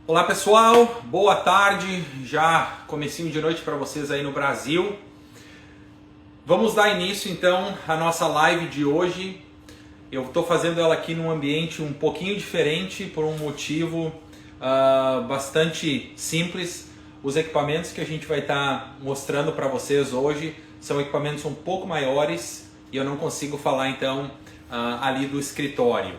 Olá pessoal, boa tarde, já comecinho de noite para vocês aí no Brasil. Vamos dar início então à nossa live de hoje. Eu estou fazendo ela aqui num ambiente um pouquinho diferente por um motivo bastante simples. Os equipamentos que a gente vai estar mostrando para vocês hoje são equipamentos um pouco maiores e eu não consigo falar então ali do escritório.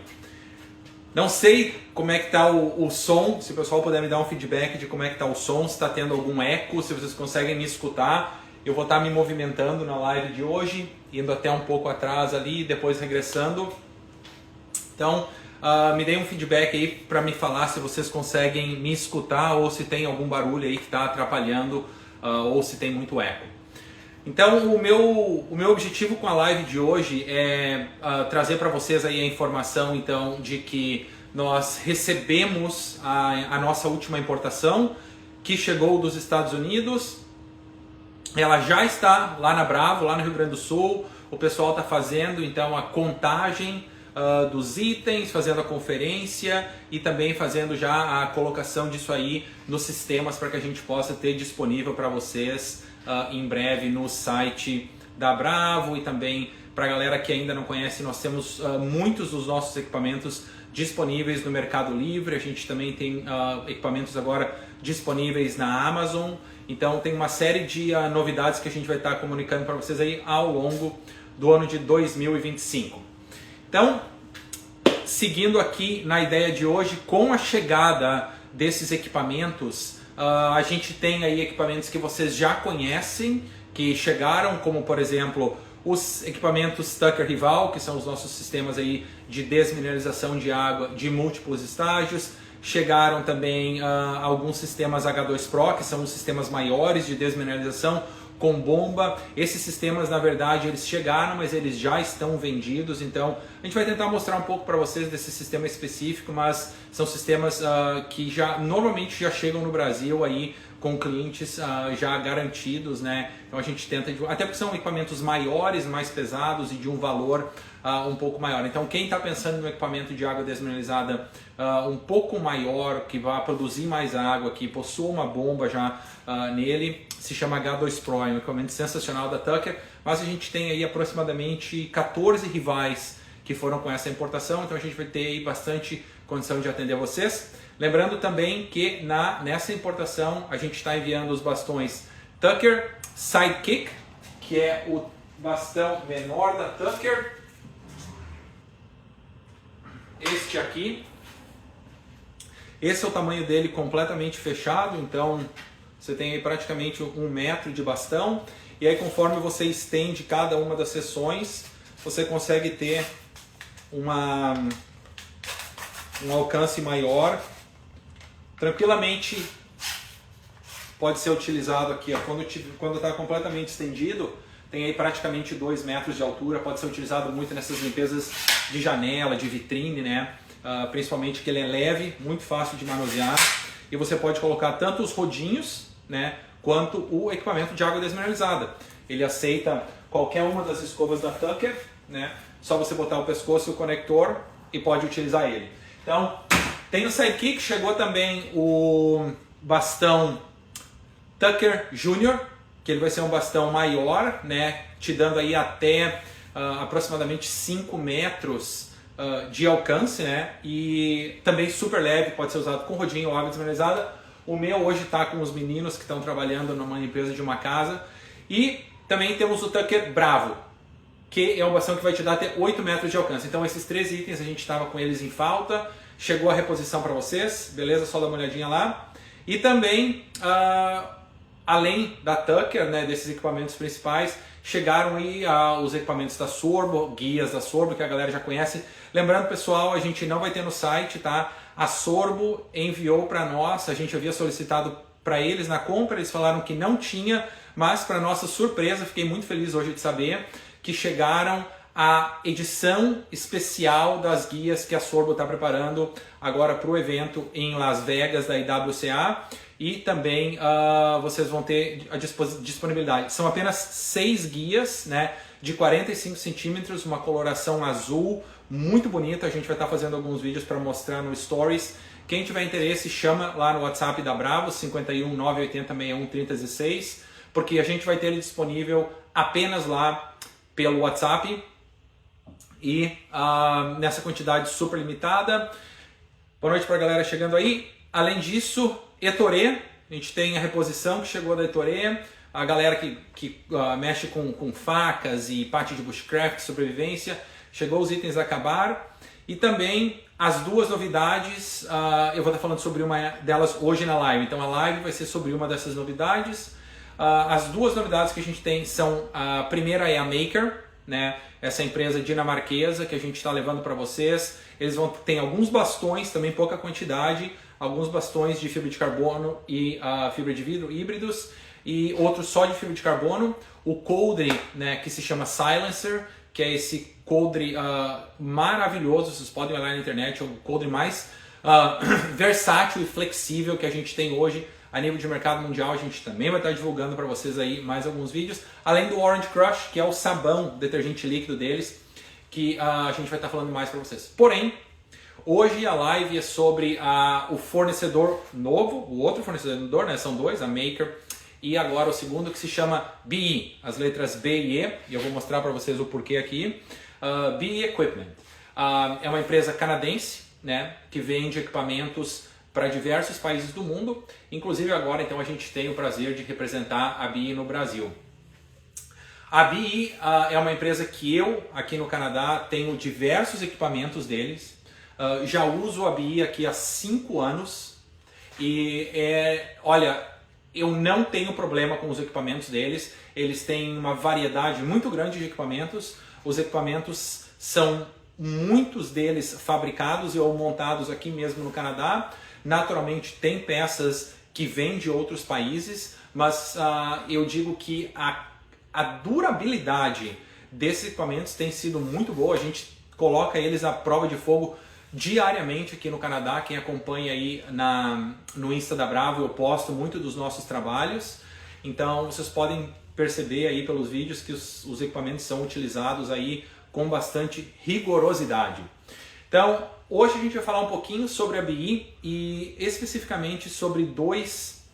Não sei como é que está o som, se o pessoal puder me dar um feedback de como é que está o som, se está tendo algum eco, se vocês conseguem me escutar. Eu vou estar me movimentando na live de hoje, indo até um pouco atrás ali e depois regressando. Então, me deem um feedback aí para me falar se vocês conseguem me escutar ou se tem algum barulho aí que está atrapalhando ou se tem muito eco. Então, o meu objetivo com a live de hoje é trazer para vocês aí a informação então, de que nós recebemos a nossa última importação, que chegou dos Estados Unidos. Ela já está lá na Bravo, lá no Rio Grande do Sul. O pessoal está fazendo então a contagem dos itens, fazendo a conferência e também fazendo já a colocação disso aí nos sistemas para que a gente possa ter disponível para vocês em breve no site da Bravo. E também para a galera que ainda não conhece, nós temos muitos dos nossos equipamentos disponíveis no Mercado Livre. A gente também tem equipamentos agora disponíveis na Amazon. Então tem uma série de novidades que a gente vai estar comunicando para vocês aí ao longo do ano de 2025. Então, seguindo aqui na ideia de hoje, com a chegada desses equipamentos, a gente tem aí equipamentos que vocês já conhecem, que chegaram, como por exemplo os equipamentos Tucker Rival, que são os nossos sistemas aí de desmineralização de água de múltiplos estágios. Chegaram também alguns sistemas H2 Pro, que são os sistemas maiores de desmineralização com bomba. Esses sistemas, na verdade, eles chegaram, mas eles já estão vendidos. Então, a gente vai tentar mostrar um pouco para vocês desse sistema específico, mas são sistemas que normalmente já chegam no Brasil aí com clientes já garantidos, né? Então a gente tenta, até porque são equipamentos maiores, mais pesados e de um valor um pouco maior. Então quem está pensando no equipamento de água desmineralizada um pouco maior, que vai produzir mais água, que possua uma bomba já nele, se chama H2 Pro, é um equipamento sensacional da Tucker, mas a gente tem aí aproximadamente 14 rivais que foram com essa importação, então a gente vai ter aí bastante condição de atender vocês. Lembrando também que nessa importação a gente está enviando os bastões Tucker Sidekick, que é o bastão menor da Tucker. Este aqui. Esse é o tamanho dele completamente fechado, então você tem aí praticamente 1 metro de bastão. E aí conforme você estende cada uma das seções, você consegue ter um alcance maior. Tranquilamente pode ser utilizado aqui, ó, quando está completamente estendido, tem aí praticamente 2 metros de altura, pode ser utilizado muito nessas limpezas de janela, de vitrine, né? Principalmente que ele é leve, muito fácil de manusear, e você pode colocar tanto os rodinhos, né, quanto o equipamento de água desmineralizada. Ele aceita qualquer uma das escovas da Tucker, né? Só você botar o pescoço e o conector e pode utilizar ele. Então, tem o Sidekick, chegou também o bastão Tucker Junior, que ele vai ser um bastão maior, né, te dando aí até aproximadamente 5 metros de alcance, né, e também super leve, pode ser usado com rodinho ou água desmineralizada. O meu hoje está com os meninos que estão trabalhando numa limpeza de uma casa. E também temos o Tucker Bravo, que é um bastão que vai te dar até 8 metros de alcance. Então esses 3 itens a gente estava com eles em falta. Chegou a reposição para vocês, beleza? Só dá uma olhadinha lá. E também, além da Tucker, né, desses equipamentos principais, chegaram aí os equipamentos da Sorbo, guias da Sorbo, que a galera já conhece. Lembrando, pessoal, a gente não vai ter no site, tá? A Sorbo enviou para nós, a gente havia solicitado para eles na compra, eles falaram que não tinha, mas para nossa surpresa, fiquei muito feliz hoje de saber que chegaram a edição especial das guias que a Sorbo está preparando agora para o evento em Las Vegas da IWCA, e também vocês vão ter a disponibilidade. São apenas 6 guias, né, de 45 centímetros, uma coloração azul muito bonito. A gente vai estar fazendo alguns vídeos para mostrar no Stories. Quem tiver interesse, chama lá no WhatsApp da Bravo, 51 980 61 3016, porque a gente vai ter ele disponível apenas lá pelo WhatsApp e nessa quantidade super limitada. Boa noite para a galera chegando aí. Além disso, Etorê, a gente tem a reposição que chegou da Etorê, a galera que mexe com facas e parte de bushcraft, sobrevivência, chegou os itens a acabar. E também as duas novidades, eu vou estar falando sobre uma delas hoje na live, então a live vai ser sobre uma dessas novidades. As duas novidades que a gente tem são, a primeira é a Maker, né? Essa empresa dinamarquesa que a gente está levando para vocês. Eles vão ter alguns bastões, também pouca quantidade, alguns bastões de fibra de carbono e fibra de vidro híbridos e outros só de fibra de carbono. O coldre, né, que se chama Silencer, que é esse coldre maravilhoso, vocês podem olhar na internet, é o coldre mais versátil e flexível que a gente tem hoje a nível de mercado mundial. A gente também vai estar divulgando para vocês aí mais alguns vídeos, além do Orange Crush, que é o sabão detergente líquido deles, que a gente vai estar falando mais para vocês. Porém, hoje a live é sobre o fornecedor novo, o outro fornecedor, né, são dois, a Maker e agora o segundo, que se chama BE, as letras B e E, e eu vou mostrar para vocês o porquê aqui. BE Equipment é uma empresa canadense, né, que vende equipamentos para diversos países do mundo, inclusive agora então a gente tem o prazer de representar a BE no Brasil. A BE é uma empresa que eu, aqui no Canadá, tenho diversos equipamentos deles, já uso a BE aqui há 5 anos e olha, eu não tenho problema com os equipamentos deles. Eles têm uma variedade muito grande de equipamentos. Os equipamentos são, muitos deles, fabricados ou montados aqui mesmo no Canadá. Naturalmente tem peças que vêm de outros países, mas eu digo que a durabilidade desses equipamentos tem sido muito boa. A gente coloca eles à prova de fogo diariamente aqui no Canadá. Quem acompanha aí no Insta da Bravo, eu posto muito dos nossos trabalhos, então vocês podem perceber aí pelos vídeos que os equipamentos são utilizados aí com bastante rigorosidade. Então hoje a gente vai falar um pouquinho sobre a BE e especificamente sobre dois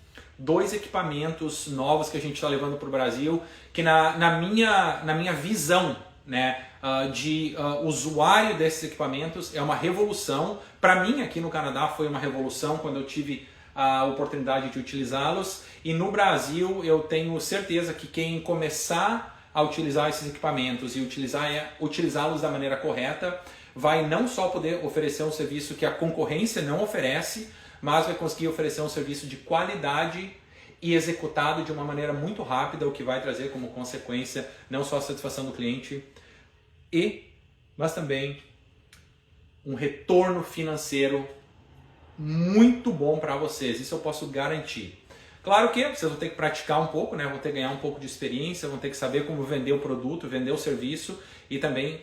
equipamentos novos que a gente está levando para o Brasil, que na minha visão, né, de usuário desses equipamentos, é uma revolução. Para mim aqui no Canadá foi uma revolução quando eu tive a oportunidade de utilizá-los, e no Brasil eu tenho certeza que quem começar a utilizar esses equipamentos e utilizá-los da maneira correta vai não só poder oferecer um serviço que a concorrência não oferece, mas vai conseguir oferecer um serviço de qualidade e executado de uma maneira muito rápida, o que vai trazer como consequência não só a satisfação do cliente, mas também um retorno financeiro muito bom para vocês. Isso eu posso garantir. Claro que vocês vão ter que praticar um pouco, né? Vão ter que ganhar um pouco de experiência, vão ter que saber como vender o produto, vender o serviço e também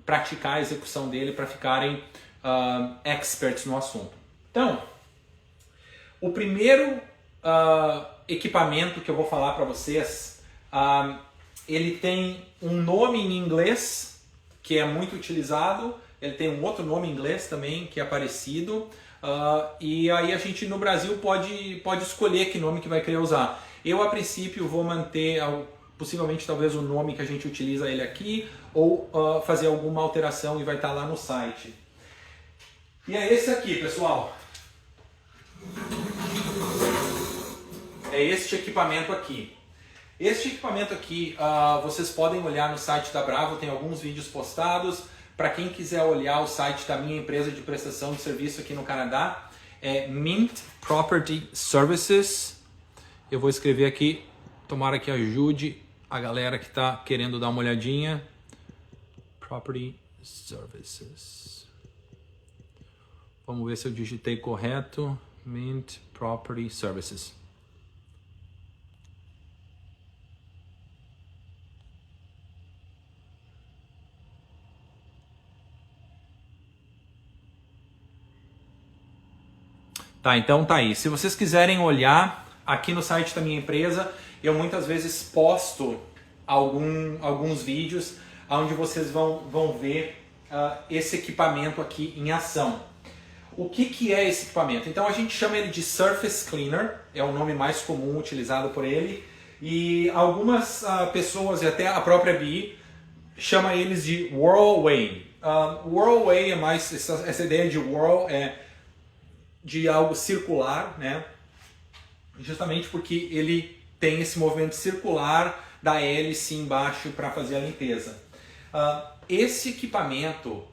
praticar a execução dele para ficarem experts no assunto. Então, o primeiro equipamento que eu vou falar para vocês, ele tem um nome em inglês que é muito utilizado, ele tem um outro nome em inglês também que é parecido, e aí a gente no Brasil pode escolher que nome que vai querer usar. Eu a princípio vou manter possivelmente talvez o nome que a gente utiliza ele aqui, ou fazer alguma alteração e vai estar lá no site. E é esse aqui, pessoal. É este equipamento aqui. Este equipamento aqui, vocês podem olhar no site da Bravo, tem alguns vídeos postados. Para quem quiser olhar o site da minha empresa de prestação de serviço aqui no Canadá, é Mint Property Services. Eu vou escrever aqui, tomara que ajude a galera que está querendo dar uma olhadinha. Property Services. Vamos ver se eu digitei correto. Mint Property Services. Tá, então tá aí. Se vocês quiserem olhar aqui no site da minha empresa, eu muitas vezes posto alguns vídeos onde vocês vão ver esse equipamento aqui em ação. O que é esse equipamento? Então a gente chama ele de Surface Cleaner, é o nome mais comum utilizado por ele, e algumas pessoas, e até a própria BE, chama eles de Whirlway. Whirlway é mais, essa ideia de whirl é de algo circular, né? Justamente porque ele tem esse movimento circular da hélice embaixo para fazer a limpeza. Esse equipamento,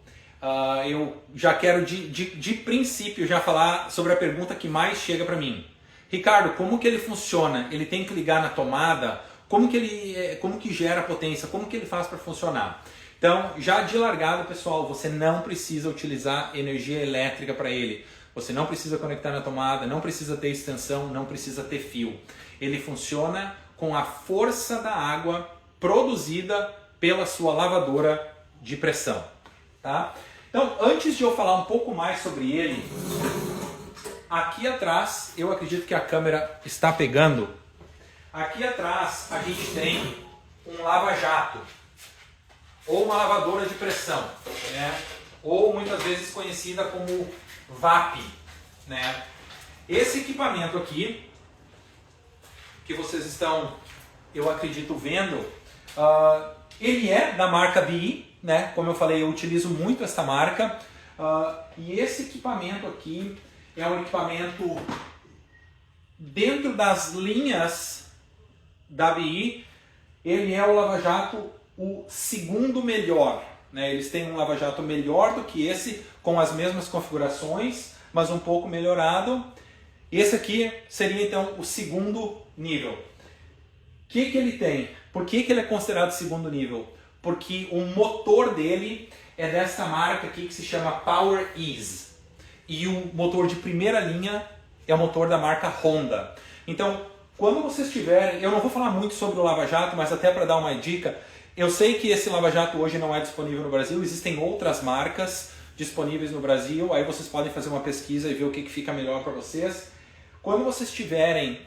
eu já quero de princípio já falar sobre a pergunta que mais chega para mim. Ricardo, como que ele funciona? Ele tem que ligar na tomada? Como que gera potência? Como que ele faz para funcionar? Então, já de largada, pessoal, você não precisa utilizar energia elétrica para ele. Você não precisa conectar na tomada, não precisa ter extensão, não precisa ter fio. Ele funciona com a força da água produzida pela sua lavadora de pressão. Tá? Então, antes de eu falar um pouco mais sobre ele, aqui atrás, eu acredito que a câmera está pegando. Aqui atrás a gente tem um lava-jato, ou uma lavadora de pressão, né? Ou muitas vezes conhecida como VAP, né? Esse equipamento aqui, que vocês estão, eu acredito, vendo, ele é da marca BE, né? Como eu falei, eu utilizo muito essa marca, e esse equipamento aqui é um equipamento dentro das linhas da BE, ele é o lava-jato o segundo melhor, né? Eles têm um lava-jato melhor do que esse, com as mesmas configurações, mas um pouco melhorado. Esse aqui seria então o segundo nível. O que ele tem? Por que ele é considerado segundo nível? Porque o motor dele é dessa marca aqui que se chama Power Ease. E o motor de primeira linha é o motor da marca Honda. Então, quando vocês tiverem, eu não vou falar muito sobre o lava-jato, mas até para dar uma dica, eu sei que esse lava-jato hoje não é disponível no Brasil, existem outras marcas disponíveis no Brasil, aí vocês podem fazer uma pesquisa e ver o que fica melhor para vocês. Quando vocês estiverem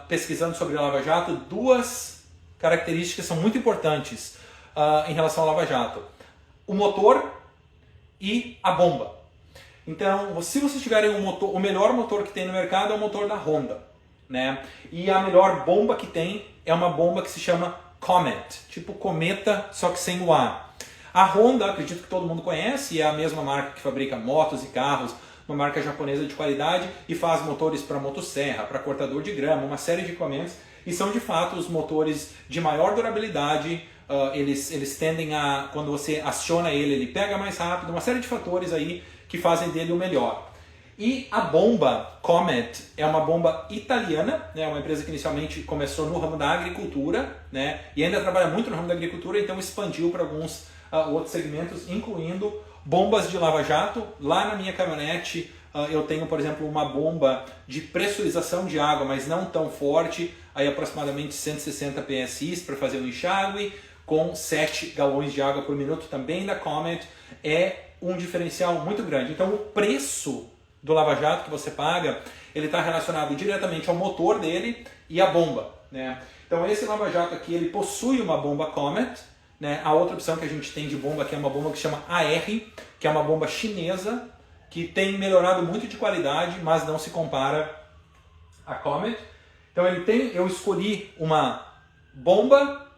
pesquisando sobre o lava-jato, duas características são muito importantes em relação ao lava-jato: o motor e a bomba. Então, se vocês tiverem um motor, o melhor motor que tem no mercado é o motor da Honda, né? E a melhor bomba que tem é uma bomba que se chama Comet, tipo cometa, só que sem o A. A Honda, acredito que todo mundo conhece, é a mesma marca que fabrica motos e carros, uma marca japonesa de qualidade, e faz motores para motosserra, para cortador de grama, uma série de equipamentos, e são de fato os motores de maior durabilidade. Eles tendem a, quando você aciona ele pega mais rápido, uma série de fatores aí que fazem dele o melhor. E a bomba Comet é uma bomba italiana, né, uma empresa que inicialmente começou no ramo da agricultura, né, e ainda trabalha muito no ramo da agricultura, então expandiu para alguns outros segmentos, incluindo bombas de lava-jato. Lá na minha caminhonete eu tenho, por exemplo, uma bomba de pressurização de água, mas não tão forte, aí aproximadamente 160 PSI para fazer o enxágue, com 7 galões de água por minuto, também da Comet. É um diferencial muito grande. Então o preço do lava-jato que você paga, ele está relacionado diretamente ao motor dele e à bomba, né? Então esse lava-jato aqui, ele possui uma bomba Comet, né? A outra opção que a gente tem de bomba aqui é uma bomba que se chama AR, que é uma bomba chinesa, que tem melhorado muito de qualidade, mas não se compara à Comet. Então eu escolhi uma bomba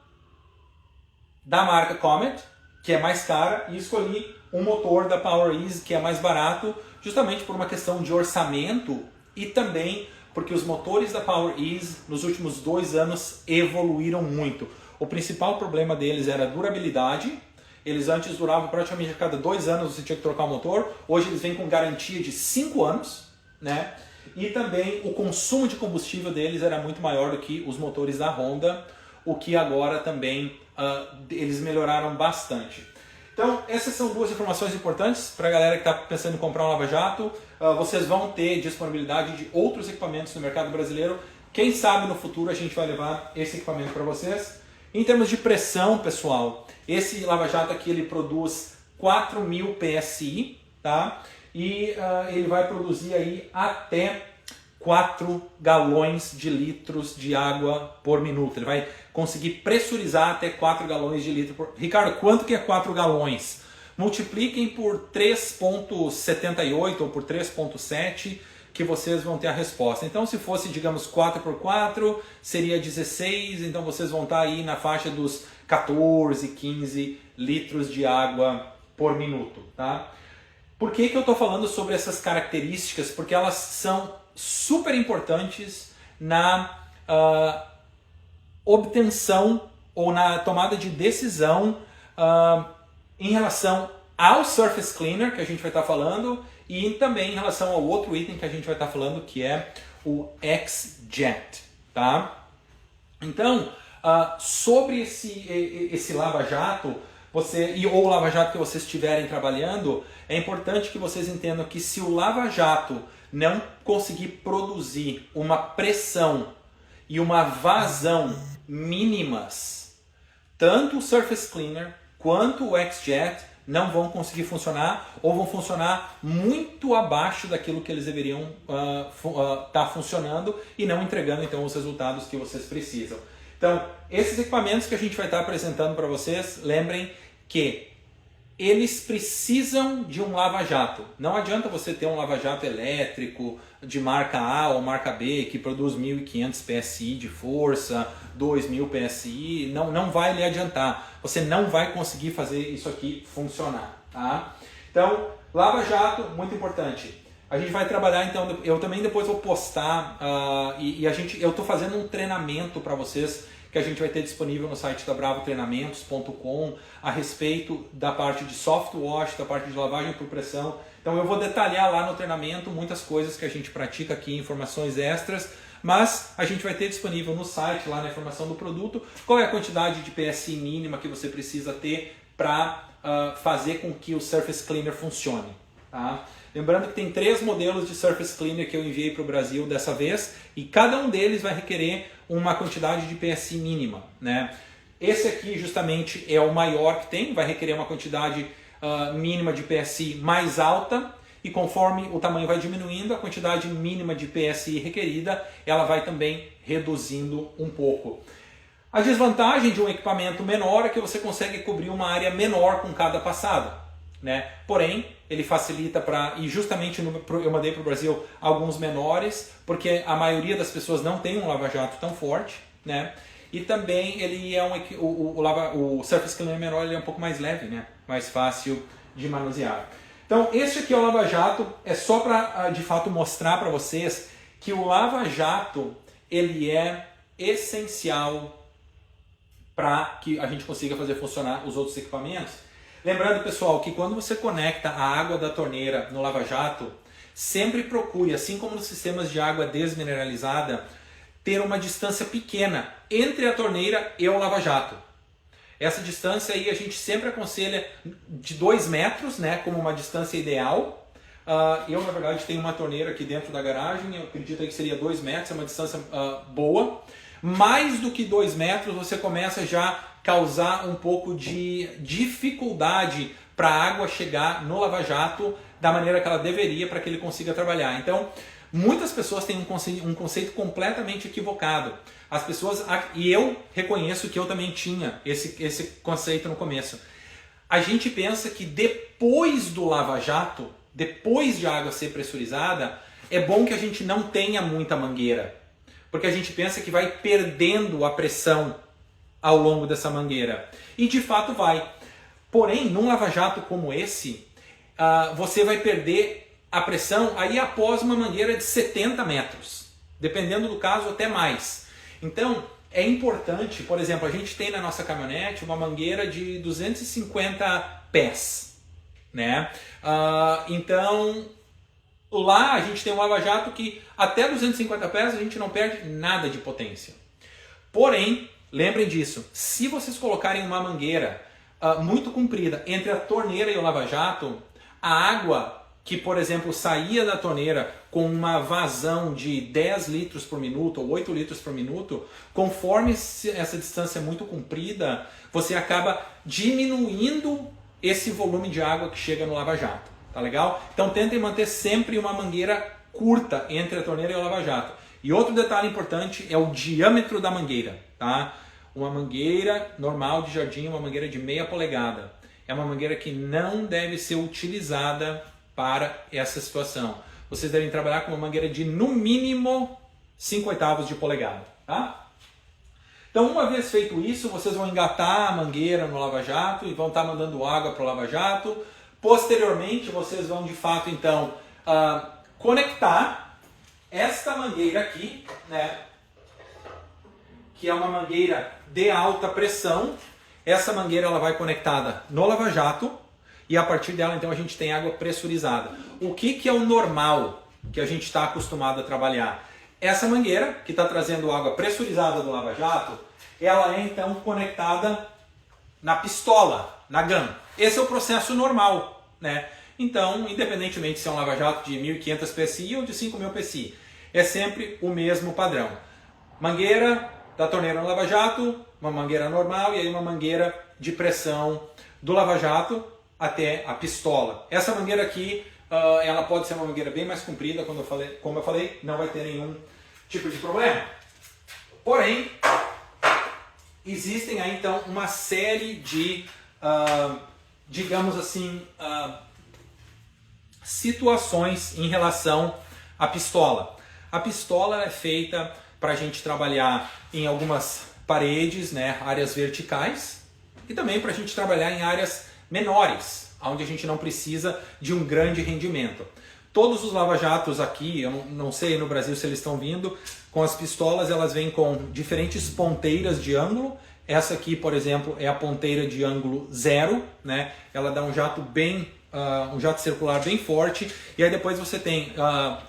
da marca Comet, que é mais cara, e escolhi um motor da Power Ease, que é mais barato, justamente por uma questão de orçamento e também porque os motores da Power Ease nos últimos 2 anos evoluíram muito. O principal problema deles era a durabilidade. Eles antes duravam praticamente a cada 2 anos você tinha que trocar o motor. Hoje eles vêm com garantia de 5 anos, né? E também o consumo de combustível deles era muito maior do que os motores da Honda, o que agora também eles melhoraram bastante. Então, essas são 2 informações importantes para a galera que está pensando em comprar um lava-jato. Vocês vão ter disponibilidade de outros equipamentos no mercado brasileiro. Quem sabe no futuro a gente vai levar esse equipamento para vocês. Em termos de pressão, pessoal, esse lava-jato aqui ele produz 4.000 PSI, tá? E ele vai produzir aí até 4 galões de litros de água por minuto. Ele vai conseguir pressurizar até 4 galões de litro por... Ricardo, quanto que é 4 galões? multipliquem por 3.78 ou por 3.7 que vocês vão ter a resposta. Então, se fosse, digamos, 4 por 4, seria 16, então vocês vão estar aí na faixa dos 14, 15 litros de água por minuto, tá? Por que que eu estou falando sobre essas características? Porque elas são super importantes na obtenção ou na tomada de decisão em relação ao Surface Cleaner, que a gente vai estar falando, e também em relação ao outro item que a gente vai estar falando, que é o XJet, tá? Então, sobre esse lava-jato, ou lava-jato que vocês estiverem trabalhando, é importante que vocês entendam que se o lava-jato não conseguir produzir uma pressão e uma vazão mínimas, tanto o Surface Cleaner quanto o XJet não vão conseguir funcionar ou vão funcionar muito abaixo daquilo que eles deveriam estar funcionando e não entregando então os resultados que vocês precisam. Então, esses equipamentos que a gente vai estar apresentando para vocês, lembrem que eles precisam de um lava-jato. Não adianta você ter um lava-jato elétrico de marca A ou marca B que produz 1.500 PSI de força, 2.000 PSI, não vai lhe adiantar. Você não vai conseguir fazer isso aqui funcionar, tá? Então, lava-jato, muito importante. A gente vai trabalhar, então, eu também depois vou postar, eu estou fazendo um treinamento para vocês que a gente vai ter disponível no site da bravotreinamentos.com a respeito da parte de soft wash, da parte de lavagem por pressão. Então eu vou detalhar lá no treinamento muitas coisas que a gente pratica aqui, informações extras, mas a gente vai ter disponível no site, lá na informação do produto, qual é a quantidade de PSI mínima que você precisa ter para fazer com que o Surface Cleaner funcione, tá? Lembrando que tem 3 modelos de Surface Cleaner que eu enviei para o Brasil dessa vez e cada um deles vai requerer uma quantidade de PSI mínima, né? Esse aqui justamente é o maior que tem, vai requerer uma quantidade mínima de PSI mais alta e conforme o tamanho vai diminuindo, a quantidade mínima de PSI requerida ela vai também reduzindo um pouco. A desvantagem de um equipamento menor é que você consegue cobrir uma área menor com cada passada, né? Porém, ele facilita e justamente eu mandei para o Brasil alguns menores, porque a maioria das pessoas não tem um lava-jato tão forte, né? E também ele é o Surface Cleaner menor, ele é um pouco mais leve, né? Mais fácil de manusear. Então, este aqui é o lava-jato, é só para de fato mostrar para vocês que o lava-jato ele é essencial para que a gente consiga fazer funcionar os outros equipamentos. Lembrando, pessoal, que quando você conecta a água da torneira no lava-jato, sempre procure, assim como nos sistemas de água desmineralizada, ter uma distância pequena entre a torneira e o lava-jato. Essa distância aí a gente sempre aconselha de 2 metros, né, como uma distância ideal. Eu, na verdade, tenho uma torneira aqui dentro da garagem, eu acredito que seria 2 metros, é uma distância boa. Mais do que 2 metros, você começa já a causar um pouco de dificuldade para a água chegar no lava-jato da maneira que ela deveria para que ele consiga trabalhar. Então, muitas pessoas têm um conceito completamente equivocado. As pessoas, e eu reconheço que eu também tinha esse conceito no começo. A gente pensa que depois do lava-jato, depois de a água ser pressurizada, é bom que a gente não tenha muita mangueira. Porque a gente pensa que vai perdendo a pressão ao longo dessa mangueira. E de fato vai. Porém, num lava-jato como esse, você vai perder a pressão aí após uma mangueira de 70 metros. Dependendo do caso, até mais. Então, é importante, por exemplo, a gente tem na nossa caminhonete uma mangueira de 250 pés. Né? Então, lá a gente tem um lava-jato que até 250 pés a gente não perde nada de potência. Porém, lembrem disso, se vocês colocarem uma mangueira muito comprida entre a torneira e o lava-jato, a água que, por exemplo, saía da torneira com uma vazão de 10 litros por minuto ou 8 litros por minuto, conforme essa distância é muito comprida, você acaba diminuindo esse volume de água que chega no lava-jato. Tá legal? Então tentem manter sempre uma mangueira curta entre a torneira e o lava-jato. E outro detalhe importante é o diâmetro da mangueira. Tá? Uma mangueira normal de jardim, uma mangueira de meia polegada. é uma mangueira que não deve ser utilizada para essa situação. Vocês devem trabalhar com uma mangueira de no mínimo 5/8 de polegada, tá? Então, uma vez feito isso, vocês vão engatar a mangueira no lava-jato e vão estar mandando água para o lava-jato. Posteriormente, vocês vão de fato então conectar esta mangueira aqui, né, que é uma mangueira de alta pressão. Essa mangueira ela vai conectada no lava-jato e a partir dela então a gente tem água pressurizada. O que é o normal que a gente está acostumado a trabalhar? Essa mangueira que está trazendo água pressurizada do lava-jato, ela é então conectada na pistola, na gun. Esse é o processo normal, né? Então, independentemente se é um lava-jato de 1.500 PSI ou de 5.000 PSI, é sempre o mesmo padrão. Mangueira da torneira no lava-jato, uma mangueira normal e aí uma mangueira de pressão do lava-jato até a pistola. Essa mangueira aqui, ela pode ser uma mangueira bem mais comprida, como eu falei, não vai ter nenhum tipo de problema. Porém, existem aí então uma série de, digamos assim, situações em relação à pistola. A pistola é feita para a gente trabalhar em algumas paredes, né, áreas verticais, e também para a gente trabalhar em áreas menores, onde a gente não precisa de um grande rendimento. Todos os lava-jatos aqui, eu não sei no Brasil se eles estão vindo, com as pistolas elas vêm com diferentes ponteiras de ângulo. Essa aqui, por exemplo, é a ponteira de ângulo 0, né? Ela dá um jato bem, um jato circular bem forte, e aí depois você tem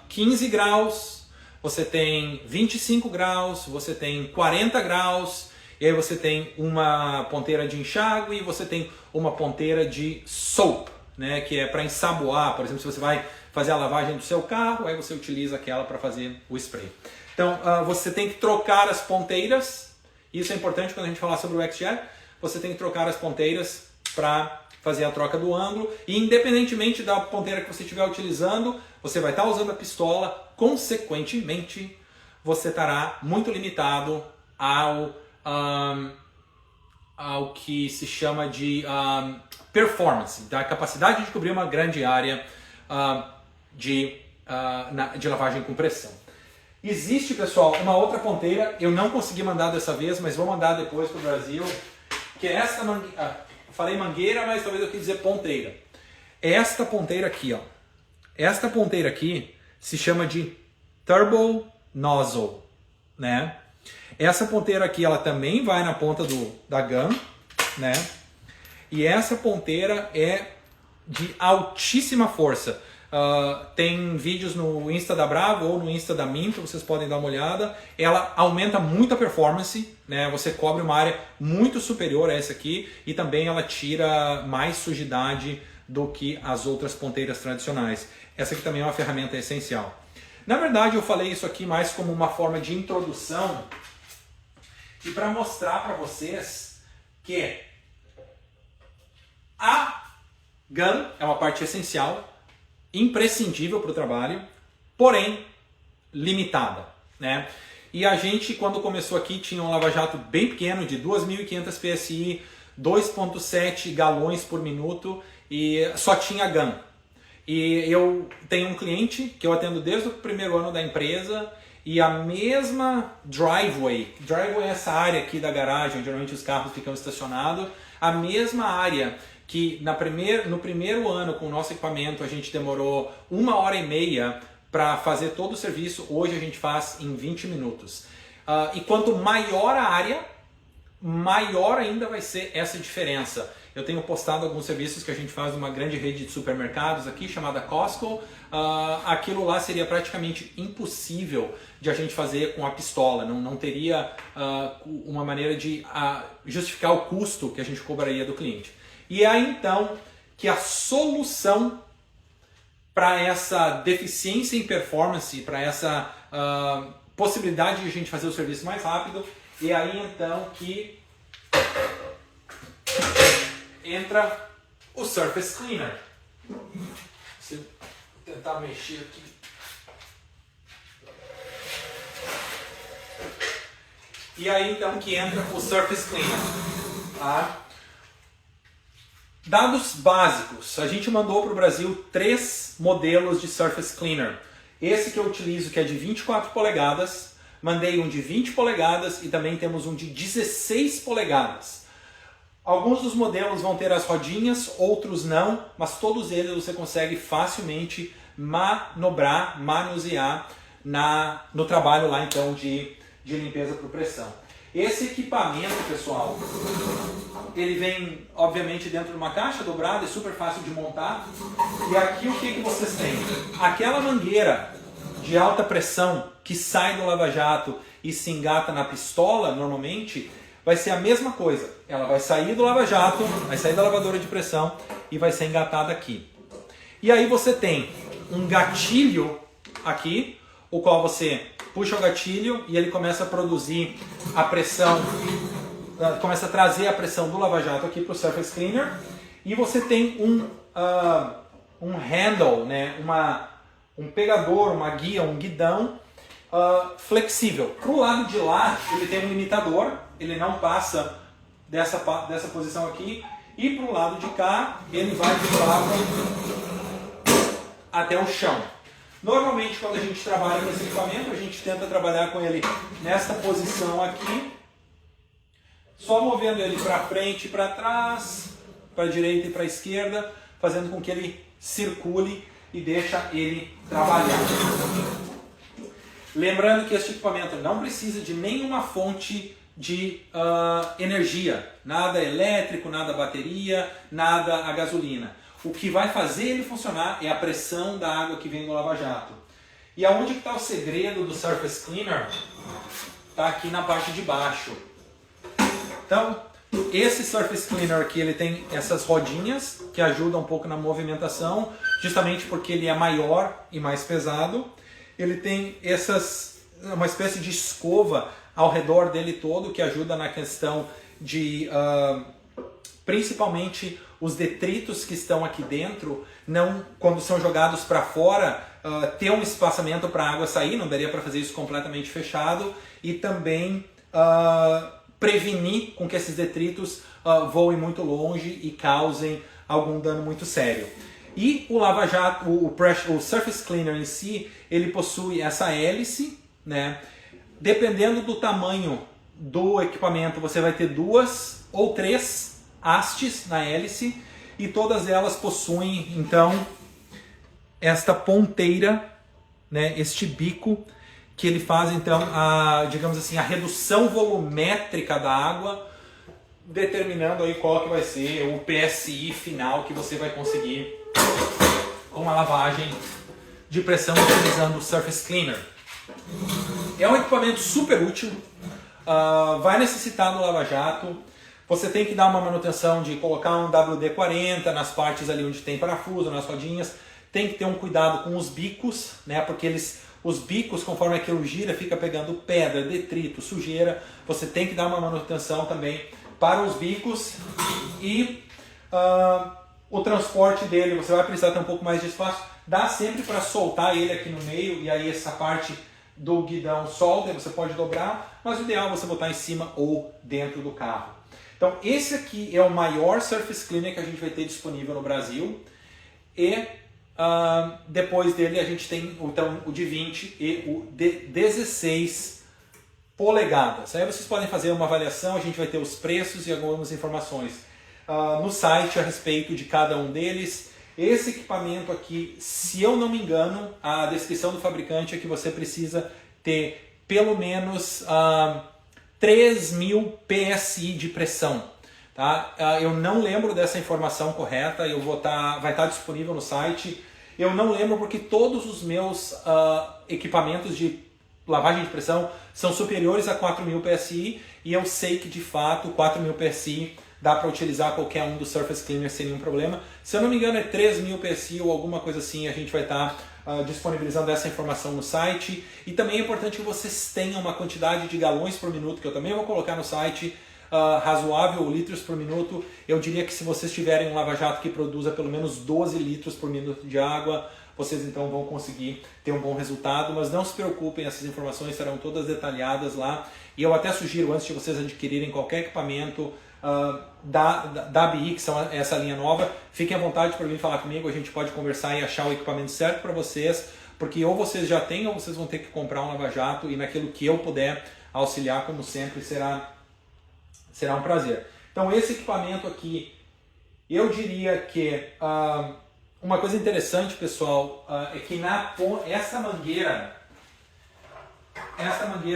15 graus, você tem 25 graus, você tem 40 graus, e aí você tem uma ponteira de enxágue e você tem uma ponteira de soap, né? Que é para ensaboar. Por exemplo, se você vai fazer a lavagem do seu carro, aí você utiliza aquela para fazer o spray. Então, você tem que trocar as ponteiras. Isso é importante quando a gente falar sobre o X-Jet. Você tem que trocar as ponteiras para fazer a troca do ângulo. E independentemente da ponteira que você estiver utilizando, você vai estar usando a pistola. Consequentemente, você estará muito limitado ao que se chama de performance, da capacidade de cobrir uma grande área de lavagem com pressão. Existe, pessoal, uma outra ponteira, eu não consegui mandar dessa vez, mas vou mandar depois para o Brasil, que é esta mangueira. Falei mangueira, mas talvez eu quis dizer ponteira. Esta ponteira aqui, ó. Esta ponteira aqui se chama de turbo nozzle, né? Essa ponteira aqui, ela também vai na ponta da gun, né? E essa ponteira é de altíssima força. Tem vídeos no Insta da Bravo ou no Insta da Minto, vocês podem dar uma olhada. Ela aumenta muito a performance, né? Você cobre uma área muito superior a essa aqui e também ela tira mais sujidade do que as outras ponteiras tradicionais. Essa aqui também é uma ferramenta essencial. Na verdade, eu falei isso aqui mais como uma forma de introdução e para mostrar para vocês que a gun é uma parte essencial, imprescindível para o trabalho, porém limitada, né? E a gente, quando começou aqui, tinha um lava-jato bem pequeno, de 2.500 PSI, 2,7 galões por minuto, e só tinha gun. E eu tenho um cliente que eu atendo desde o primeiro ano da empresa, e a mesma driveway é essa área aqui da garagem, onde normalmente os carros ficam estacionados, a mesma área que no primeiro ano com o nosso equipamento a gente demorou 1h30 para fazer todo o serviço, hoje a gente faz em 20 minutos. E quanto maior a área, maior ainda vai ser essa diferença. Eu tenho postado alguns serviços que a gente faz numa grande rede de supermercados aqui, chamada Costco. Aquilo lá seria praticamente impossível de a gente fazer com a pistola. Não teria uma maneira de justificar o custo que a gente cobraria do cliente. E é aí então que a solução para essa deficiência em performance, para essa possibilidade de a gente fazer o serviço mais rápido, é aí então que entra o Surface Cleaner. Se eu tentar mexer aqui. E aí então que entra o Surface Cleaner. Tá? Dados básicos. A gente mandou para o Brasil 3 modelos de Surface Cleaner. Esse que eu utilizo, que é de 24 polegadas, mandei um de 20 polegadas e também temos um de 16 polegadas. Alguns dos modelos vão ter as rodinhas, outros não, mas todos eles você consegue facilmente manobrar, manusear no trabalho lá então de limpeza por pressão. Esse equipamento, pessoal, ele vem obviamente dentro de uma caixa dobrada, é super fácil de montar. E aqui o que vocês têm? Aquela mangueira de alta pressão que sai do lava-jato e se engata na pistola, normalmente, vai ser a mesma coisa. Ela vai sair do lava-jato, vai sair da lavadora de pressão e vai ser engatada aqui. E aí você tem um gatilho aqui, o qual você puxa o gatilho e ele começa a produzir a pressão, começa a trazer a pressão do lava-jato aqui para o Surface Cleaner. E você tem um handle, né? Um pegador, uma guia, um guidão flexível. Para o lado de lá ele tem um limitador, ele não passa dessa posição aqui. E para o lado de cá ele vai de fato até o chão. Normalmente quando a gente trabalha com esse equipamento, a gente tenta trabalhar com ele nesta posição aqui, só movendo ele para frente e para trás, para a direita e para a esquerda, fazendo com que ele circule e deixa ele trabalhar. Lembrando que este equipamento não precisa de nenhuma fonte de energia, nada elétrico, nada bateria, nada a gasolina. O que vai fazer ele funcionar é a pressão da água que vem do lava-jato. E aonde está o segredo do Surface Cleaner? Está aqui na parte de baixo. Então, esse Surface Cleaner aqui, ele tem essas rodinhas que ajudam um pouco na movimentação, justamente porque ele é maior e mais pesado. Ele tem uma espécie de escova ao redor dele todo, que ajuda na questão de, principalmente, os detritos que estão aqui dentro, quando são jogados para fora, ter um espaçamento para a água sair, não daria para fazer isso completamente fechado, e também prevenir com que esses detritos voem muito longe e causem algum dano muito sério. E o lava-jato, o Surface Cleaner em si, ele possui essa hélice, né? Dependendo do tamanho do equipamento, você vai ter 2 ou 3 hastes na hélice e todas elas possuem então esta ponteira, né, este bico que ele faz então digamos assim, a redução volumétrica da água, determinando aí qual que vai ser o PSI final que você vai conseguir com a lavagem de pressão utilizando o Surface Cleaner. É um equipamento super útil, vai necessitar do lava-jato. Você tem que dar uma manutenção de colocar um WD-40 nas partes ali onde tem parafuso, nas rodinhas. Tem que ter um cuidado com os bicos, né? Porque os bicos, conforme aquilo gira, fica pegando pedra, detrito, sujeira. Você tem que dar uma manutenção também para os bicos. E o transporte dele, você vai precisar ter um pouco mais de espaço. Dá sempre para soltar ele aqui no meio e aí essa parte do guidão solta, você pode dobrar, mas o ideal é você botar em cima ou dentro do carro. Então esse aqui é o maior Surface Cleaner que a gente vai ter disponível no Brasil, e depois dele a gente tem então, o de 20 e o de 16 polegadas. Aí vocês podem fazer uma avaliação, a gente vai ter os preços e algumas informações no site a respeito de cada um deles. Esse equipamento aqui, se eu não me engano, a descrição do fabricante é que você precisa ter pelo menos 3.000 PSI de pressão. Tá? Eu não lembro dessa informação correta, vai estar disponível no site. Eu não lembro porque todos os meus equipamentos de lavagem de pressão são superiores a 4.000 PSI, e eu sei que de fato 4.000 PSI dá para utilizar qualquer um dos Surface Cleaners sem nenhum problema. Se eu não me engano é 3.000 PSI ou alguma coisa assim, a gente vai estar disponibilizando essa informação no site. E também é importante que vocês tenham uma quantidade de galões por minuto, que eu também vou colocar no site, razoável, ou litros por minuto. Eu diria que se vocês tiverem um lava-jato que produza pelo menos 12 litros por minuto de água, vocês então vão conseguir ter um bom resultado. Mas não se preocupem, essas informações serão todas detalhadas lá. E eu até sugiro, antes de vocês adquirirem qualquer equipamento, da ABI, que são essa linha nova, fiquem à vontade para vir falar comigo, a gente pode conversar e achar o equipamento certo para vocês, porque ou vocês já têm ou vocês vão ter que comprar um Lava Jato, e naquilo que eu puder auxiliar, como sempre, será um prazer. Então esse equipamento aqui, eu diria que uma coisa interessante, pessoal, é que essa mangueira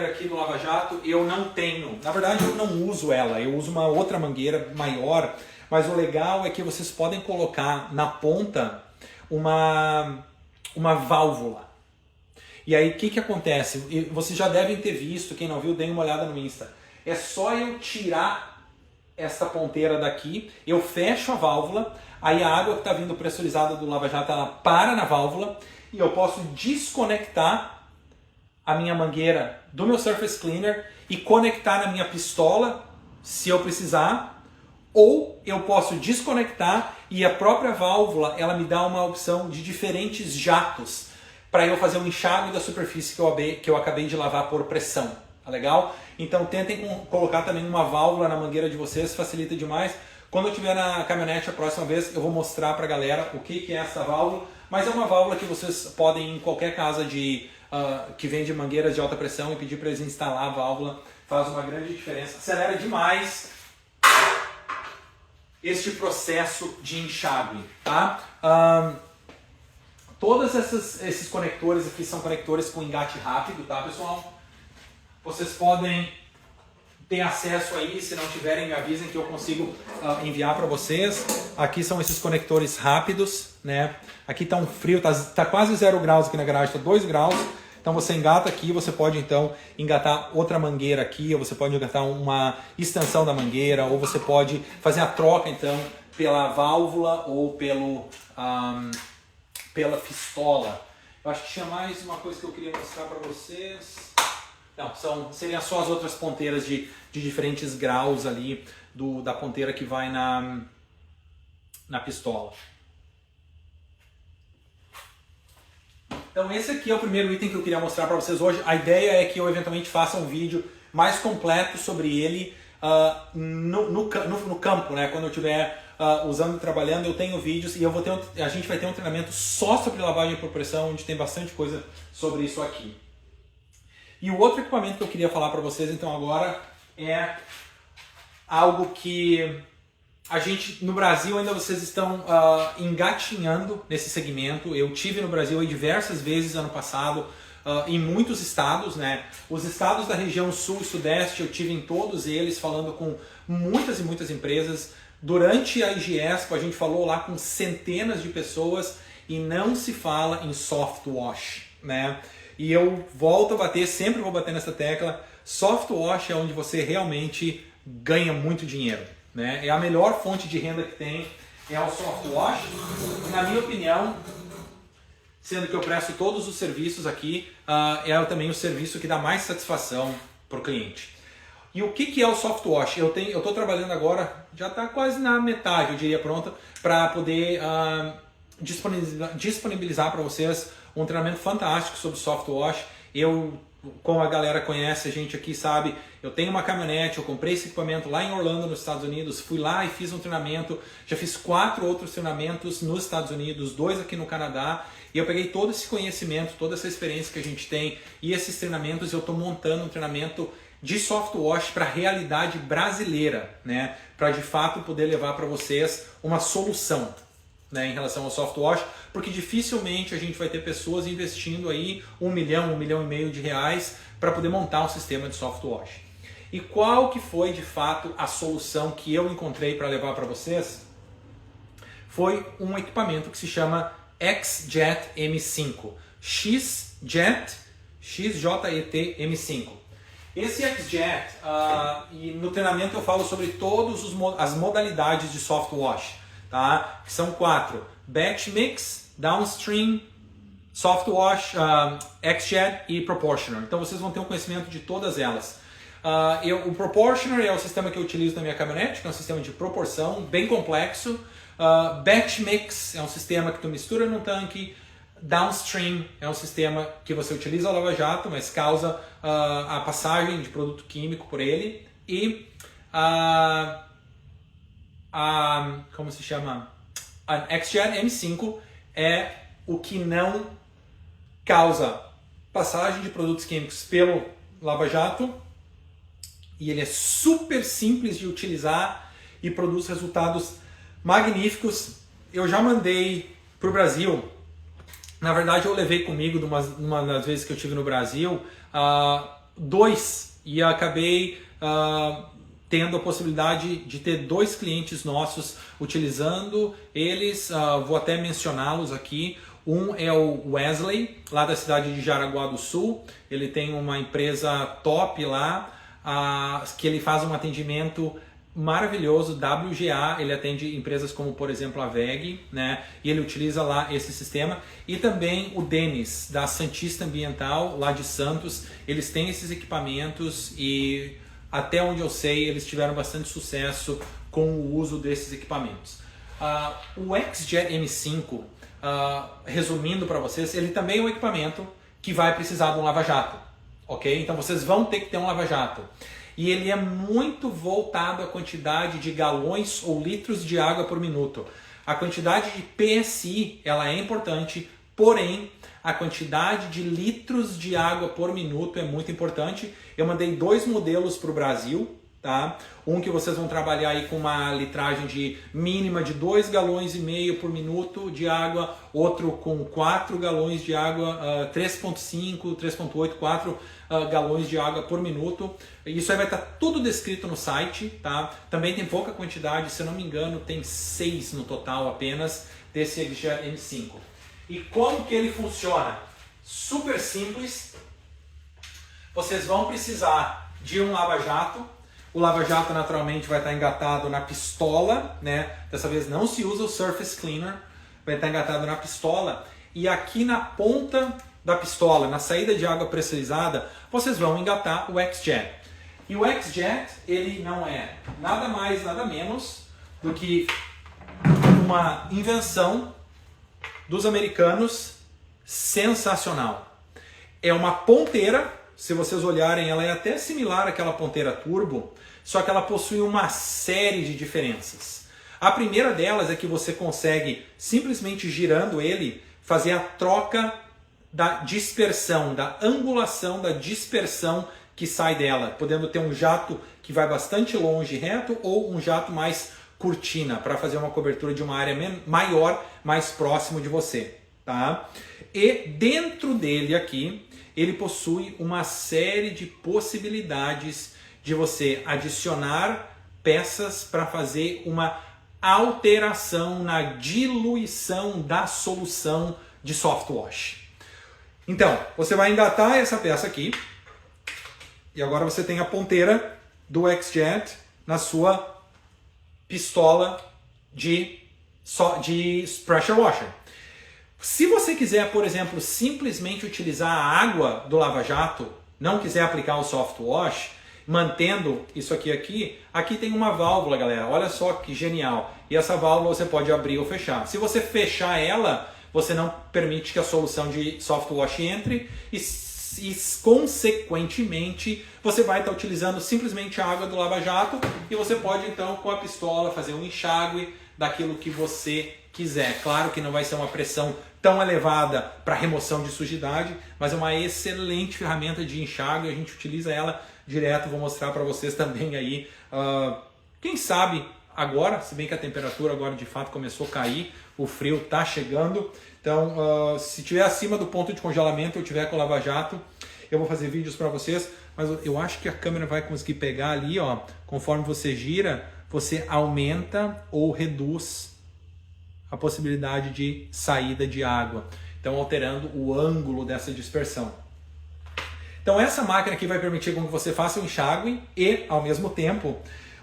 aqui do Lava Jato eu não tenho, na verdade eu não uso ela, eu uso uma outra mangueira maior, mas o legal é que vocês podem colocar na ponta uma válvula. E aí o que acontece? Vocês já devem ter visto, quem não viu, deem uma olhada no Insta. É só eu tirar essa ponteira daqui, eu fecho a válvula, aí a água que está vindo pressurizada do Lava Jato, ela para na válvula, e eu posso desconectar a minha mangueira do meu Surface Cleaner e conectar na minha pistola, se eu precisar, ou eu posso desconectar e a própria válvula ela me dá uma opção de diferentes jatos para eu fazer um enxágue da superfície que eu acabei de lavar por pressão. Tá legal? Então tentem colocar também uma válvula na mangueira de vocês, facilita demais. Quando eu estiver na caminhonete a próxima vez, eu vou mostrar para a galera o que é essa válvula, mas é uma válvula que vocês podem ir em qualquer casa que vende mangueiras de alta pressão e pedir para eles instalar a válvula, faz uma grande diferença, acelera demais este processo de enxágue, tá? Todos esses conectores aqui são conectores com engate rápido, tá, pessoal? Vocês podem ter acesso aí, se não tiverem me avisem que eu consigo enviar para vocês. Aqui são esses conectores rápidos, né? Aqui tá um frio, tá quase 0 graus aqui na garagem, tá 2 graus. Então você engata aqui, você pode então engatar outra mangueira aqui, ou você pode engatar uma extensão da mangueira, ou você pode fazer a troca então pela válvula ou pela pistola. Eu acho que tinha mais uma coisa que eu queria mostrar para vocês. Não, seriam só as outras ponteiras de diferentes graus ali da ponteira que vai na pistola. Então esse aqui é o primeiro item que eu queria mostrar para vocês hoje. A ideia é que eu eventualmente faça um vídeo mais completo sobre ele no campo, né? Quando eu estiver usando e trabalhando, eu tenho vídeos e a gente vai ter um treinamento só sobre lavagem por pressão, onde tem bastante coisa sobre isso aqui. E o outro equipamento que eu queria falar para vocês então agora é algo que a gente, no Brasil, ainda vocês estão engatinhando nesse segmento. Eu tive no Brasil aí diversas vezes ano passado, em muitos estados, né? Os estados da região sul e sudeste, eu tive em todos eles, falando com muitas e muitas empresas. Durante a IGESPO, a gente falou lá com centenas de pessoas e não se fala em soft wash, né? E eu volto a bater, sempre vou bater nessa tecla, soft wash é onde você realmente ganha muito dinheiro, né? É a melhor fonte de renda que tem, é o soft wash. E na minha opinião, sendo que eu presto todos os serviços aqui, é também o serviço que dá mais satisfação para o cliente. E o que é o soft wash? Eu estou trabalhando agora, já está quase na metade, eu diria, pronta, para poder disponibilizar para vocês um treinamento fantástico sobre soft wash. Como a galera conhece, a gente aqui sabe, eu tenho uma caminhonete, eu comprei esse equipamento lá em Orlando, nos Estados Unidos, fui lá e fiz um treinamento, já fiz 4 outros treinamentos nos Estados Unidos, 2 aqui no Canadá, e eu peguei todo esse conhecimento, toda essa experiência que a gente tem e esses treinamentos, eu estou montando um treinamento de soft wash para a realidade brasileira, né? Para de fato poder levar para vocês uma solução, né, em relação ao soft wash, porque dificilmente a gente vai ter pessoas investindo aí 1 milhão, 1,5 milhão de reais para poder montar um sistema de soft wash. E qual que foi de fato a solução que eu encontrei para levar para vocês? Foi um equipamento que se chama XJet M5. XJet M5. Esse XJet, e no treinamento eu falo sobre todas as modalidades de soft wash. Tá? Que são 4: batch mix, downstream, soft wash, XJet e proportioner. Então vocês vão ter um conhecimento de todas elas. O proportioner é o sistema que eu utilizo na minha caminhonete, que é um sistema de proporção bem complexo. Batch mix é um sistema que tu mistura no tanque. Downstream é um sistema que você utiliza o lava-jato, mas causa a passagem de produto químico por ele. E como se chama? A XJet M5 é o que não causa passagem de produtos químicos pelo lava-jato e ele é super simples de utilizar e produz resultados magníficos. Eu já mandei para o Brasil, na verdade eu levei comigo numa das vezes que eu estive no Brasil, 2 e acabei tendo a possibilidade de ter 2 clientes nossos utilizando eles, vou até mencioná-los aqui. Um é o Wesley, lá da cidade de Jaraguá do Sul. Ele tem uma empresa top lá, que ele faz um atendimento maravilhoso, WGA. Ele atende empresas como, por exemplo, a VEG, né? E ele utiliza lá esse sistema. E também o Denis, da Santista Ambiental, lá de Santos. Eles têm esses equipamentos e, até onde eu sei, eles tiveram bastante sucesso com o uso desses equipamentos. O XJet M5, resumindo para vocês, ele também é um equipamento que vai precisar de um lava-jato, ok? Então vocês vão ter que ter um lava-jato. E ele é muito voltado à quantidade de galões ou litros de água por minuto. A quantidade de PSI, ela é importante, porém a quantidade de litros de água por minuto é muito importante. Eu mandei 2 modelos para o Brasil, tá? Um que vocês vão trabalhar aí com uma litragem de mínima de 2,5 galões por minuto de água, outro com 4 galões de água, 3,5, 3,8, 4 galões de água por minuto. Isso aí vai estar tudo descrito no site, tá? Também tem pouca quantidade, se eu não me engano, tem 6 no total apenas desse XJet M5. E como que ele funciona? Super simples. Vocês vão precisar de um lava-jato. O lava-jato naturalmente vai estar engatado na pistola, né? Dessa vez não se usa o Surface Cleaner, vai estar engatado na pistola. E aqui na ponta da pistola, na saída de água pressurizada, vocês vão engatar o XJet. E o XJet, ele não é nada mais, nada menos do que uma invenção dos americanos sensacional. É uma ponteira, se vocês olharem, ela é até similar àquela ponteira turbo, só que ela possui uma série de diferenças. A primeira delas é que você consegue, simplesmente girando ele, fazer a troca da dispersão, da angulação da dispersão que sai dela, podendo ter um jato que vai bastante longe reto ou um jato mais cortina, para fazer uma cobertura de uma área maior, mais próximo de você, tá? E dentro dele aqui, ele possui uma série de possibilidades de você adicionar peças para fazer uma alteração na diluição da solução de soft wash. Então, você vai engatar essa peça aqui e agora você tem a ponteira do XJet na sua pistola de pressure washer. Se você quiser, por exemplo, simplesmente utilizar a água do lava-jato, não quiser aplicar o soft wash, mantendo isso aqui tem uma válvula, galera. Olha só que genial. E essa válvula você pode abrir ou fechar. Se você fechar ela, você não permite que a solução de soft wash entre e consequentemente, você vai estar utilizando simplesmente a água do lava-jato e você pode então com a pistola fazer um enxágue daquilo que você quiser. Claro que não vai ser uma pressão tão elevada para remoção de sujidade, mas é uma excelente ferramenta de enxágue, a gente utiliza ela direto, vou mostrar para vocês também aí, quem sabe agora, se bem que a temperatura agora de fato começou a cair, o frio está chegando, então se tiver acima do ponto de congelamento, eu tiver com lava-jato, eu vou fazer vídeos para vocês, mas eu acho que a câmera vai conseguir pegar ali, ó, conforme você gira, você aumenta ou reduz a possibilidade de saída de água, então alterando o ângulo dessa dispersão. Então essa máquina aqui vai permitir com que você faça o enxágue e, ao mesmo tempo,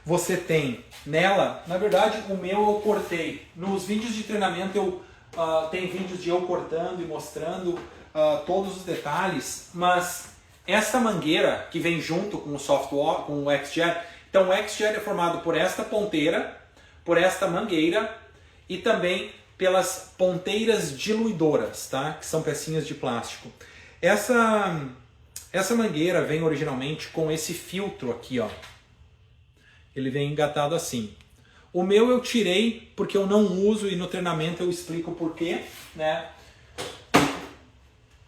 você tem nela, na verdade o meu eu cortei, nos vídeos de treinamento tem vídeos de eu cortando e mostrando todos os detalhes, mas esta mangueira que vem junto com o software, com o XJet, então o XJet é formado por esta ponteira, por esta mangueira e também pelas ponteiras diluidoras, tá? Que são pecinhas de plástico. Essa mangueira vem originalmente com esse filtro aqui, ó. Ele vem engatado assim. O meu eu tirei porque eu não uso e no treinamento eu explico por quê, né?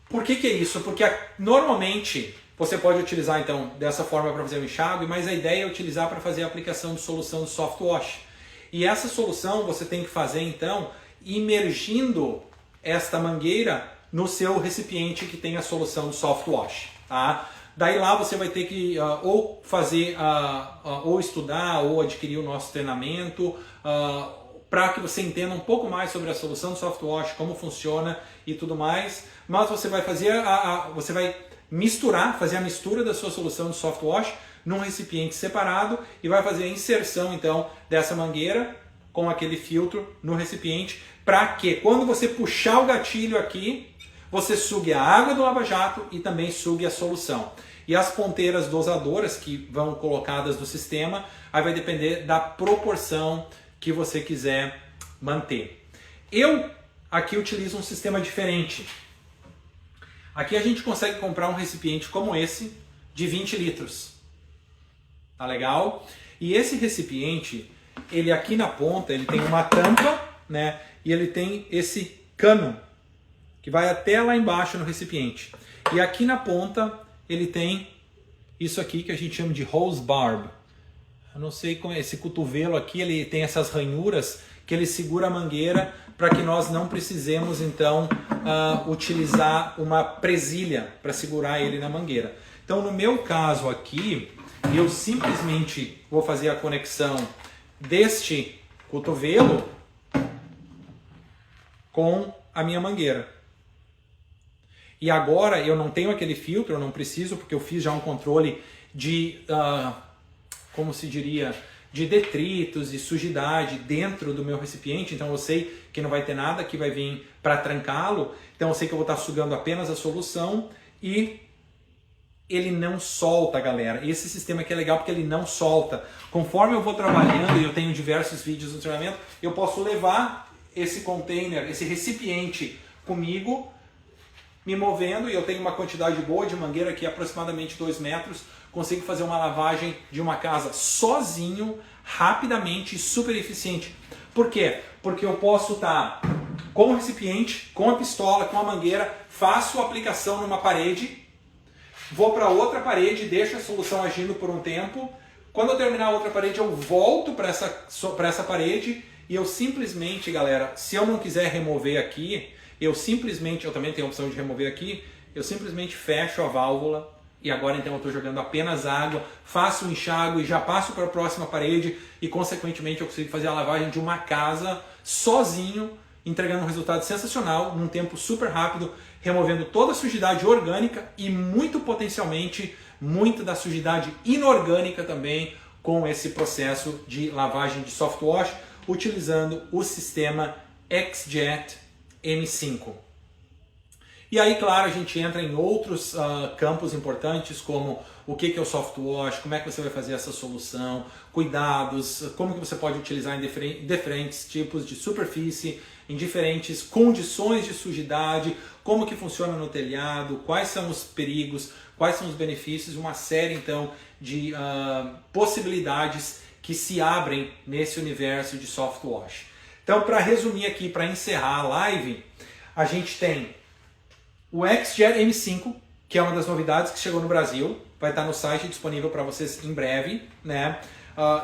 Por que é isso? Porque normalmente você pode utilizar então dessa forma para fazer o enxágue, mas a ideia é utilizar para fazer a aplicação de solução de soft wash. E essa solução você tem que fazer então imergindo esta mangueira no seu recipiente que tem a solução de soft wash, tá? Daí lá você vai ter que ou fazer, ou estudar, ou adquirir o nosso treinamento, para que você entenda um pouco mais sobre a solução de soft wash, como funciona e tudo mais. Mas você vai fazer, você vai fazer a mistura da sua solução de soft wash num recipiente separado e vai fazer a inserção então dessa mangueira com aquele filtro no recipiente, para que quando você puxar o gatilho aqui, você sugue a água do lava-jato e também sugue a solução. E as ponteiras dosadoras que vão colocadas no sistema, aí vai depender da proporção que você quiser manter. Eu aqui utilizo um sistema diferente. Aqui a gente consegue comprar um recipiente como esse de 20 litros. Tá legal? E esse recipiente, ele aqui na ponta, ele tem uma tampa, né? E ele tem esse cano que vai até lá embaixo no recipiente. E aqui na ponta ele tem isso aqui que a gente chama de hose barb. Eu não sei como é, esse cotovelo aqui, ele tem essas ranhuras que ele segura a mangueira para que nós não precisemos então utilizar uma presilha para segurar ele na mangueira. Então no meu caso aqui, eu simplesmente vou fazer a conexão deste cotovelo com a minha mangueira. E agora eu não tenho aquele filtro, eu não preciso, porque eu fiz já um controle de, como se diria, de detritos e sujidade dentro do meu recipiente. Então eu sei que não vai ter nada que vai vir para trancá-lo. Então eu sei que eu vou estar sugando apenas a solução e ele não solta, galera. Esse sistema aqui é legal porque ele não solta. Conforme eu vou trabalhando, e eu tenho diversos vídeos no treinamento, eu posso levar esse container, esse recipiente comigo, me movendo, e eu tenho uma quantidade boa de mangueira aqui, aproximadamente 2 metros, consigo fazer uma lavagem de uma casa sozinho, rapidamente e super eficiente. Por quê? Porque eu posso estar com o recipiente, com a pistola, com a mangueira, faço a aplicação numa parede, vou para outra parede, deixo a solução agindo por um tempo, quando eu terminar a outra parede eu volto para essa parede e eu simplesmente, galera, se eu não quiser remover aqui, eu também tenho a opção de remover aqui, eu simplesmente fecho a válvula e agora então eu estou jogando apenas água, faço um enxágue e já passo para a próxima parede e consequentemente eu consigo fazer a lavagem de uma casa sozinho, entregando um resultado sensacional, num tempo super rápido, removendo toda a sujidade orgânica e muito potencialmente muita da sujidade inorgânica também com esse processo de lavagem de soft wash, utilizando o sistema XJet M5. E aí, claro, a gente entra em outros campos importantes, como o que é o soft wash, como é que você vai fazer essa solução, cuidados, como que você pode utilizar em diferentes tipos de superfície, em diferentes condições de sujidade, como que funciona no telhado, quais são os perigos, quais são os benefícios, uma série então de possibilidades que se abrem nesse universo de soft wash. Então, para resumir aqui, para encerrar a live, a gente tem o XJet M5, que é uma das novidades que chegou no Brasil, vai estar no site disponível para vocês em breve, né?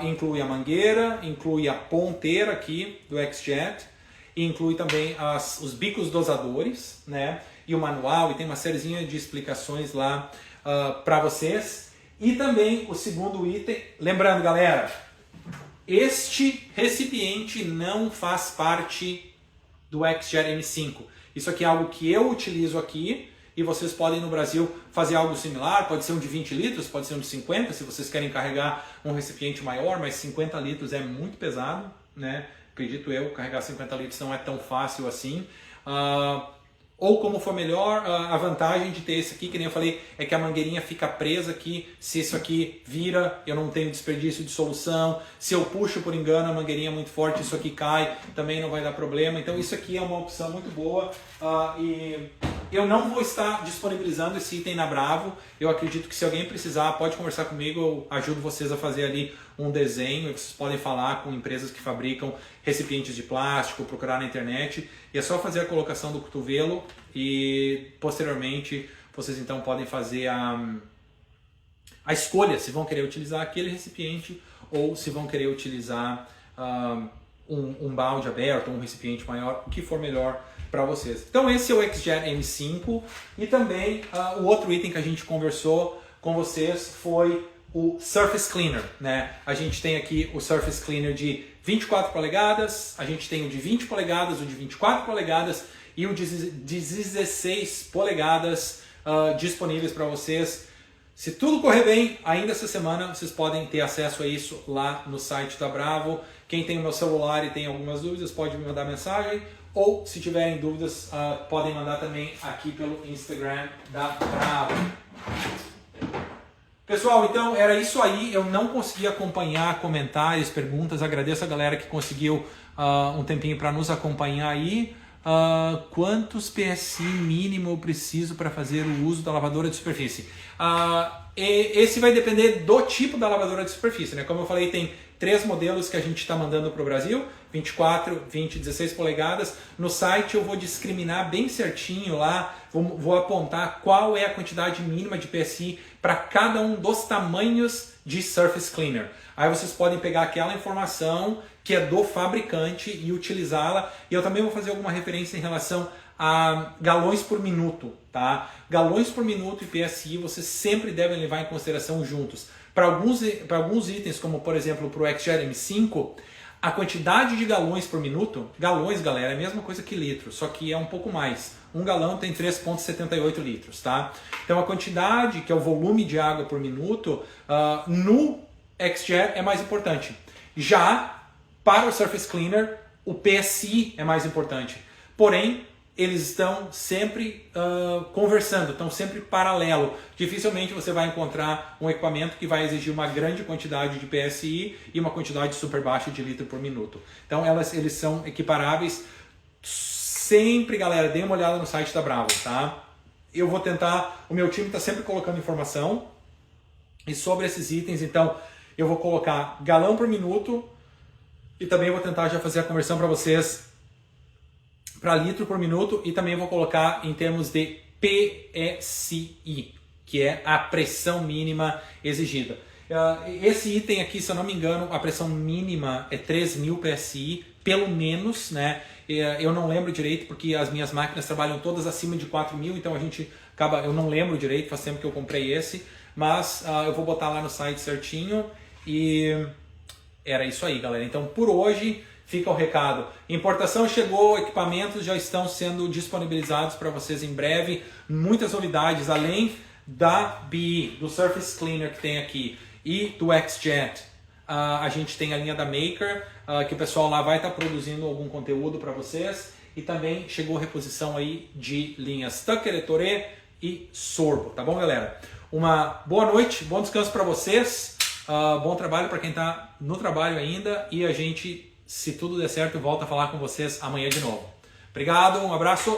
Inclui a mangueira, inclui a ponteira aqui do XJet, inclui também os bicos dosadores, né? E o manual, e tem uma sériezinha de explicações lá para vocês. E também o segundo item, lembrando, galera, este recipiente não faz parte do XJet M5. Isso aqui é algo que eu utilizo aqui e vocês podem no Brasil fazer algo similar. Pode ser um de 20 litros, pode ser um de 50, se vocês querem carregar um recipiente maior, mas 50 litros é muito pesado, né? Acredito eu, carregar 50 litros não é tão fácil assim. Ou como for melhor, a vantagem de ter esse aqui, que nem eu falei, é que a mangueirinha fica presa aqui. Se isso aqui vira, eu não tenho desperdício de solução. Se eu puxo por engano a mangueirinha muito forte, isso aqui cai, também não vai dar problema. Então isso aqui é uma opção muito boa e eu não vou estar disponibilizando esse item na Bravo. Eu acredito que se alguém precisar, pode conversar comigo, eu ajudo vocês a fazer ali um desenho. Vocês podem falar com empresas que fabricam recipientes de plástico, procurar na internet. E é só fazer a colocação do cotovelo e posteriormente vocês então podem fazer a escolha se vão querer utilizar aquele recipiente ou se vão querer utilizar um balde aberto, um recipiente maior, o que for melhor para vocês. Então esse é o XJet M5 e também o outro item que a gente conversou com vocês foi o Surface Cleaner, né? A gente tem aqui o Surface Cleaner de 24 polegadas, a gente tem o de 20 polegadas, o de 24 polegadas e o de 16 polegadas disponíveis para vocês. Se tudo correr bem, ainda essa semana vocês podem ter acesso a isso lá no site da Bravo. Quem tem o meu celular e tem algumas dúvidas pode me mandar mensagem, ou se tiverem dúvidas podem mandar também aqui pelo Instagram da Bravo. Pessoal, então era isso aí. Eu não consegui acompanhar comentários, perguntas. Agradeço a galera que conseguiu um tempinho para nos acompanhar aí. Quantos PSI mínimo eu preciso para fazer o uso da lavadora de superfície? Esse vai depender do tipo da lavadora de superfície, né? Como eu falei, tem 3 modelos que a gente está mandando para o Brasil, 24, 20, 16 polegadas. No site eu vou discriminar bem certinho lá, vou apontar qual é a quantidade mínima de PSI para cada um dos tamanhos de Surface Cleaner. Aí vocês podem pegar aquela informação que é do fabricante e utilizá-la. E eu também vou fazer alguma referência em relação a galões por minuto, tá? Galões por minuto e PSI vocês sempre devem levar em consideração juntos. Para alguns itens, como por exemplo para o XJet M5, a quantidade de galões por minuto, galões, galera, é a mesma coisa que litros, só que é um pouco mais. Um galão tem 3,78 litros, tá? Então a quantidade, que é o volume de água por minuto, no XJet é mais importante. Já para o Surface Cleaner, o PSI é mais importante. Porém, eles estão sempre conversando, estão sempre paralelo. Dificilmente você vai encontrar um equipamento que vai exigir uma grande quantidade de PSI e uma quantidade super baixa de litro por minuto. Então eles são equiparáveis. Sempre, galera, dê uma olhada no site da Bravo, tá? Eu vou tentar, o meu time está sempre colocando informação e sobre esses itens, então eu vou colocar galão por minuto e também vou tentar já fazer a conversão para vocês para litro por minuto e também vou colocar em termos de PSI, que é a pressão mínima exigida. Esse item aqui, se eu não me engano, a pressão mínima é 3.000 PSI, pelo menos, né? Eu não lembro direito porque as minhas máquinas trabalham todas acima de 4.000, então a gente acaba, eu não lembro direito, faz tempo que eu comprei esse, mas eu vou botar lá no site certinho e era isso aí, galera. Então por hoje fica o recado. Importação chegou, equipamentos já estão sendo disponibilizados para vocês em breve. Muitas novidades, além da BE, do Surface Cleaner que tem aqui e do XJet. A gente tem a linha da Maker, que o pessoal lá vai estar produzindo algum conteúdo para vocês. E também chegou reposição aí de linhas Tucker, Ettore e Sorbo. Tá bom, galera? Uma boa noite, bom descanso para vocês. Bom trabalho para quem está no trabalho ainda. E a gente, se tudo der certo, volta a falar com vocês amanhã de novo. Obrigado, um abraço.